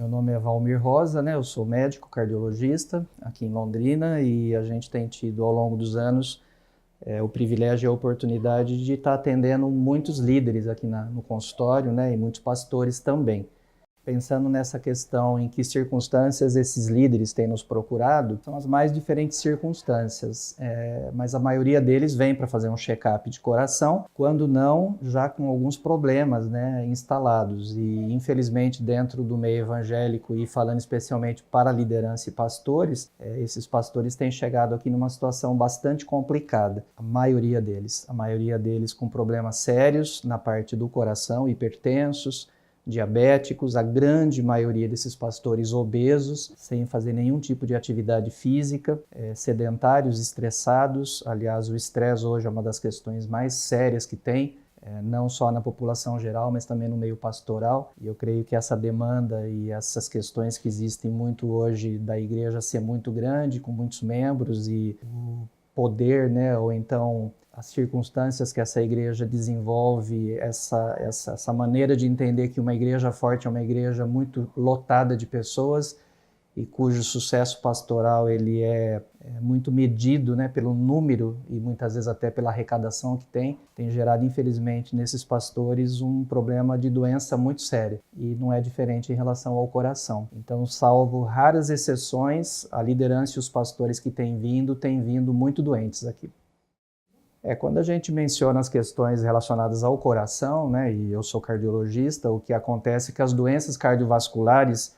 Meu nome é Valmir Rosa, né? Eu sou médico cardiologista aqui em Londrina e a gente tem tido ao longo dos anos o privilégio e a oportunidade de estar atendendo muitos líderes aqui no consultório, né? E muitos pastores também. Pensando nessa questão em que circunstâncias esses líderes têm nos procurado, são as mais diferentes circunstâncias, mas a maioria deles vem para fazer um check-up de coração, quando não, já com alguns problemas, né, instalados. E infelizmente dentro do meio evangélico e falando especialmente para a liderança e pastores, esses pastores têm chegado aqui numa situação bastante complicada, a maioria deles com problemas sérios na parte do coração, hipertensos, diabéticos, a grande maioria desses pastores obesos, sem fazer nenhum tipo de atividade física, sedentários, estressados. Aliás, o estresse hoje é uma das questões mais sérias que tem, não só na população geral, mas também no meio pastoral. E eu creio que essa demanda e essas questões que existem muito hoje da igreja ser muito grande, com muitos membros e o poder, né, ou então as circunstâncias que essa igreja desenvolve, essa maneira de entender que uma igreja forte é uma igreja muito lotada de pessoas e cujo sucesso pastoral ele é muito medido, né, pelo número e muitas vezes até pela arrecadação que tem gerado, infelizmente, nesses pastores um problema de doença muito séria. E não é diferente em relação ao coração. Então, salvo raras exceções, a liderança e os pastores que têm vindo muito doentes aqui. Quando a gente menciona as questões relacionadas ao coração, né, e eu sou cardiologista, o que acontece é que as doenças cardiovasculares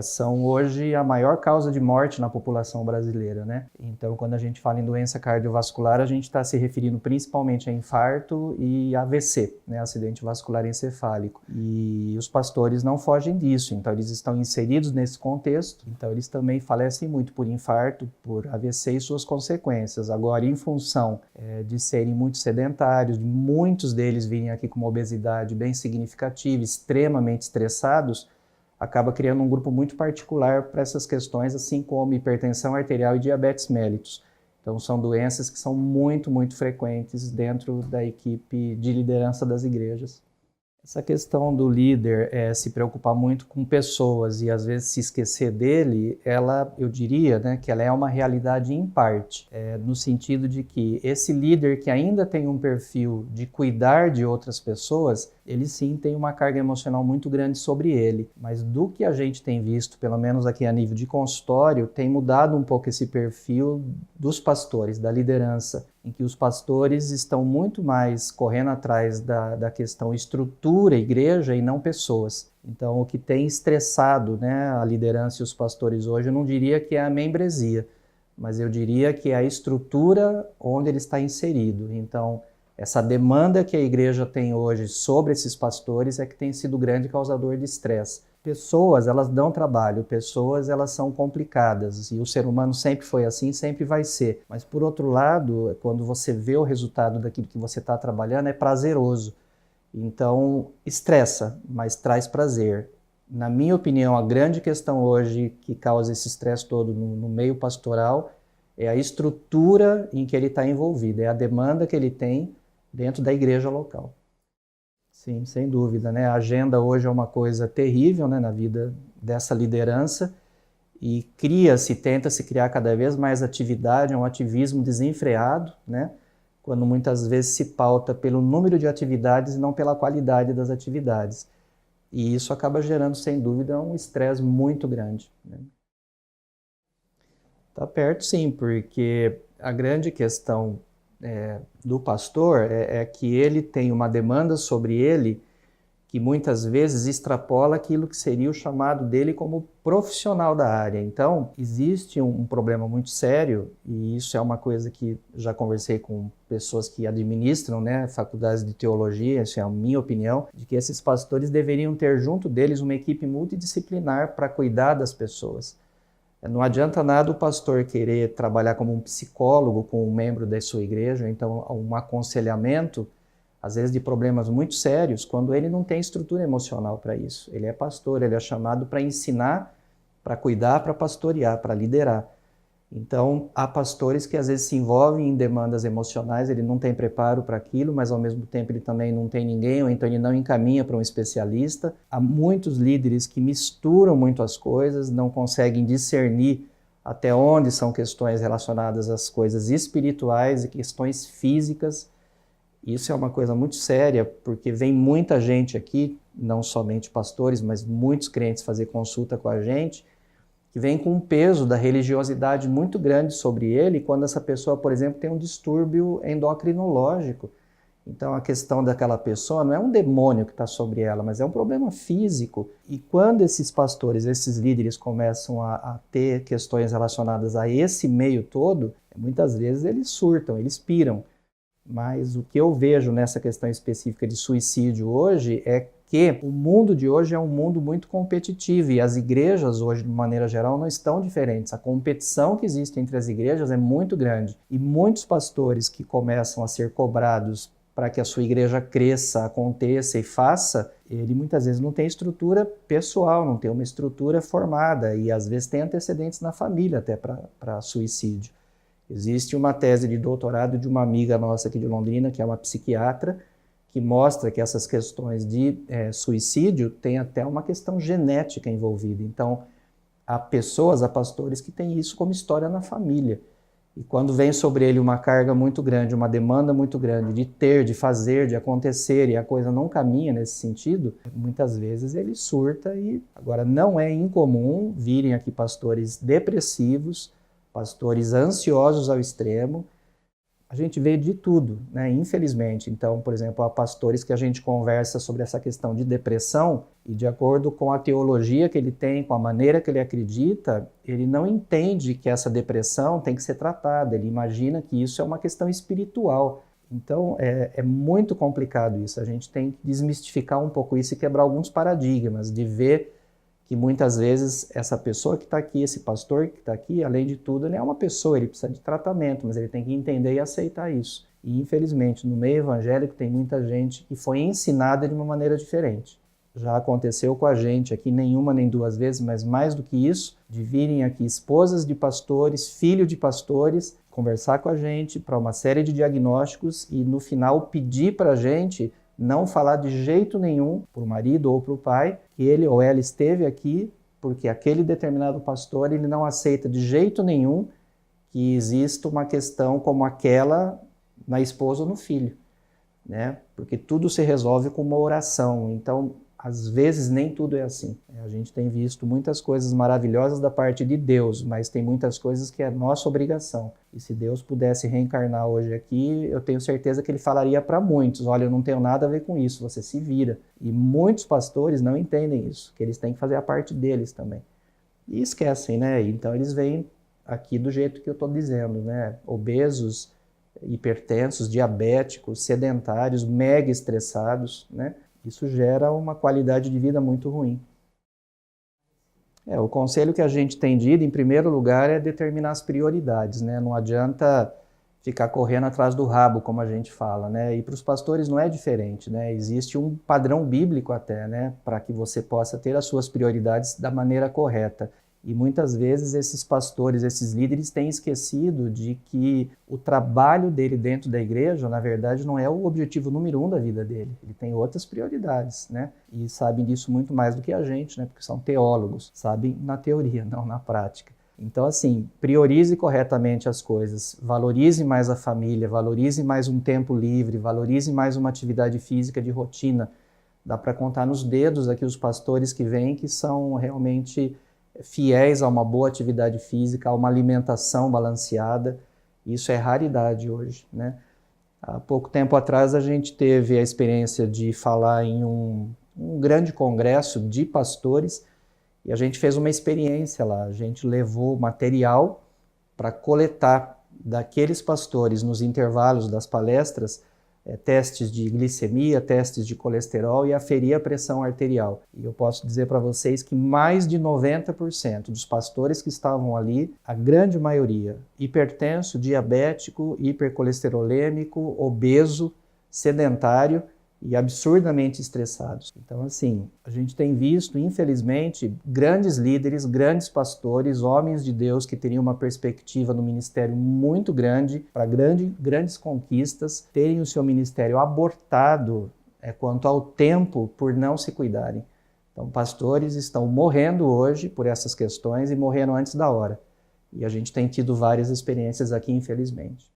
são hoje a maior causa de morte na população brasileira, né? Então, quando a gente fala em doença cardiovascular, a gente está se referindo principalmente a infarto e AVC, né, acidente vascular encefálico. E os pastores não fogem disso, então eles estão inseridos nesse contexto, então eles também falecem muito por infarto, por AVC e suas consequências. Agora, em função de serem muito sedentários, de muitos deles virem aqui com uma obesidade bem significativa, extremamente estressados, acaba criando um grupo muito particular para essas questões, assim como hipertensão arterial e diabetes mellitus. Então, são doenças que são muito, muito frequentes dentro da equipe de liderança das igrejas. Essa questão do líder se preocupar muito com pessoas e às vezes se esquecer dele, eu diria, né, que ela é uma realidade em parte, no sentido de que esse líder que ainda tem um perfil de cuidar de outras pessoas, ele sim tem uma carga emocional muito grande sobre ele. Mas do que a gente tem visto, pelo menos aqui a nível de consultório, tem mudado um pouco esse perfil dos pastores, da liderança, em que os pastores estão muito mais correndo atrás da questão estrutura, igreja, e não pessoas. Então, o que tem estressado, né, a liderança e os pastores hoje, eu não diria que é a membresia, mas eu diria que é a estrutura onde ele está inserido. Então, essa demanda que a igreja tem hoje sobre esses pastores é que tem sido o grande causador de estresse. Pessoas, elas dão trabalho, pessoas, elas são complicadas, e o ser humano sempre foi assim, sempre vai ser. Mas, por outro lado, quando você vê o resultado daquilo que você está trabalhando, é prazeroso. Então, estressa, mas traz prazer. Na minha opinião, a grande questão hoje que causa esse estresse todo no meio pastoral é a estrutura em que ele está envolvido, é a demanda que ele tem dentro da igreja local. Sim, sem dúvida, né? A agenda hoje é uma coisa terrível, né, na vida dessa liderança e tenta-se criar cada vez mais atividade, um ativismo desenfreado, né? Quando muitas vezes se pauta pelo número de atividades e não pela qualidade das atividades. E isso acaba gerando, sem dúvida, um estresse muito grande, né? Tá perto, sim, porque a grande questão do pastor é que ele tem uma demanda sobre ele que muitas vezes extrapola aquilo que seria o chamado dele como profissional da área. Então, existe um problema muito sério, e isso é uma coisa que já conversei com pessoas que administram, né, faculdades de teologia, isso é a minha opinião, de que esses pastores deveriam ter junto deles uma equipe multidisciplinar para cuidar das pessoas. Não adianta nada o pastor querer trabalhar como um psicólogo com um membro da sua igreja, então um aconselhamento, às vezes de problemas muito sérios, quando ele não tem estrutura emocional para isso. Ele é pastor, ele é chamado para ensinar, para cuidar, para pastorear, para liderar. Então, há pastores que às vezes se envolvem em demandas emocionais, ele não tem preparo para aquilo, mas ao mesmo tempo ele também não tem ninguém, ou então ele não encaminha para um especialista. Há muitos líderes que misturam muito as coisas, não conseguem discernir até onde são questões relacionadas às coisas espirituais e questões físicas. Isso é uma coisa muito séria, porque vem muita gente aqui, não somente pastores, mas muitos crentes fazer consulta com a gente, que vem com um peso da religiosidade muito grande sobre ele, quando essa pessoa, por exemplo, tem um distúrbio endocrinológico. Então a questão daquela pessoa não é um demônio que está sobre ela, mas é um problema físico. E quando esses pastores, esses líderes começam a ter questões relacionadas a esse meio todo, muitas vezes eles surtam, eles piram. Mas o que eu vejo nessa questão específica de suicídio hoje é que o mundo de hoje é um mundo muito competitivo e as igrejas hoje, de maneira geral, não estão diferentes. A competição que existe entre as igrejas é muito grande e muitos pastores que começam a ser cobrados para que a sua igreja cresça, aconteça e faça, ele muitas vezes não tem estrutura pessoal, não tem uma estrutura formada e às vezes tem antecedentes na família até para suicídio. Existe uma tese de doutorado de uma amiga nossa aqui de Londrina, que é uma psiquiatra, que mostra que essas questões de suicídio têm até uma questão genética envolvida. Então, há pessoas, há pastores que têm isso como história na família. E quando vem sobre ele uma carga muito grande, uma demanda muito grande de ter, de fazer, de acontecer, e a coisa não caminha nesse sentido, muitas vezes ele surta e... Agora, não é incomum virem aqui pastores depressivos, pastores ansiosos ao extremo. A gente vê de tudo, né? Infelizmente. Então, por exemplo, há pastores que a gente conversa sobre essa questão de depressão e de acordo com a teologia que ele tem, com a maneira que ele acredita, ele não entende que essa depressão tem que ser tratada. Ele imagina que isso é uma questão espiritual. Então, é muito complicado isso. A gente tem que desmistificar um pouco isso e quebrar alguns paradigmas, de ver que muitas vezes essa pessoa que está aqui, esse pastor que está aqui, além de tudo, ele é uma pessoa, ele precisa de tratamento, mas ele tem que entender e aceitar isso. E infelizmente, no meio evangélico tem muita gente que foi ensinada de uma maneira diferente. Já aconteceu com a gente aqui, nenhuma nem duas vezes, mas mais do que isso, de virem aqui esposas de pastores, filhos de pastores, conversar com a gente para uma série de diagnósticos e no final pedir para a gente não falar de jeito nenhum para o marido ou para o pai que ele ou ela esteve aqui porque aquele determinado pastor ele não aceita de jeito nenhum que exista uma questão como aquela na esposa ou no filho, né? Porque tudo se resolve com uma oração. Então, às vezes nem tudo é assim. A gente tem visto muitas coisas maravilhosas da parte de Deus, mas tem muitas coisas que é nossa obrigação. E se Deus pudesse reencarnar hoje aqui, eu tenho certeza que ele falaria para muitos, olha, eu não tenho nada a ver com isso, você se vira. E muitos pastores não entendem isso, que eles têm que fazer a parte deles também. E esquecem, né? Então eles vêm aqui do jeito que eu estou dizendo, né? Obesos, hipertensos, diabéticos, sedentários, mega estressados, né? Isso gera uma qualidade de vida muito ruim. O conselho que a gente tem dito, em primeiro lugar, é determinar as prioridades, né? Não adianta ficar correndo atrás do rabo, como a gente fala, né? E para os pastores não é diferente, né? Existe um padrão bíblico até, né? Para que você possa ter as suas prioridades da maneira correta. E muitas vezes esses pastores, esses líderes têm esquecido de que o trabalho dele dentro da igreja, na verdade, não é o objetivo número 1 da vida dele. Ele tem outras prioridades, né? E sabem disso muito mais do que a gente, né? Porque são teólogos, sabem na teoria, não na prática. Então, assim, priorize corretamente as coisas, valorize mais a família, valorize mais um tempo livre, valorize mais uma atividade física de rotina. Dá para contar nos dedos aqui os pastores que vêm que são realmente fiéis a uma boa atividade física, a uma alimentação balanceada. Isso é raridade hoje, né? Há pouco tempo atrás a gente teve a experiência de falar em um grande congresso de pastores e a gente fez uma experiência lá. A gente levou material para coletar daqueles pastores nos intervalos das palestras testes de glicemia, testes de colesterol e aferir a pressão arterial. E eu posso dizer para vocês que mais de 90% dos pastores que estavam ali, a grande maioria, hipertenso, diabético, hipercolesterolêmico, obeso, sedentário, e absurdamente estressados. Então, assim, a gente tem visto, infelizmente, grandes líderes, grandes pastores, homens de Deus que teriam uma perspectiva no ministério muito grande, para grandes conquistas, terem o seu ministério abortado quanto ao tempo por não se cuidarem. Então, pastores estão morrendo hoje por essas questões e morrendo antes da hora. E a gente tem tido várias experiências aqui, infelizmente.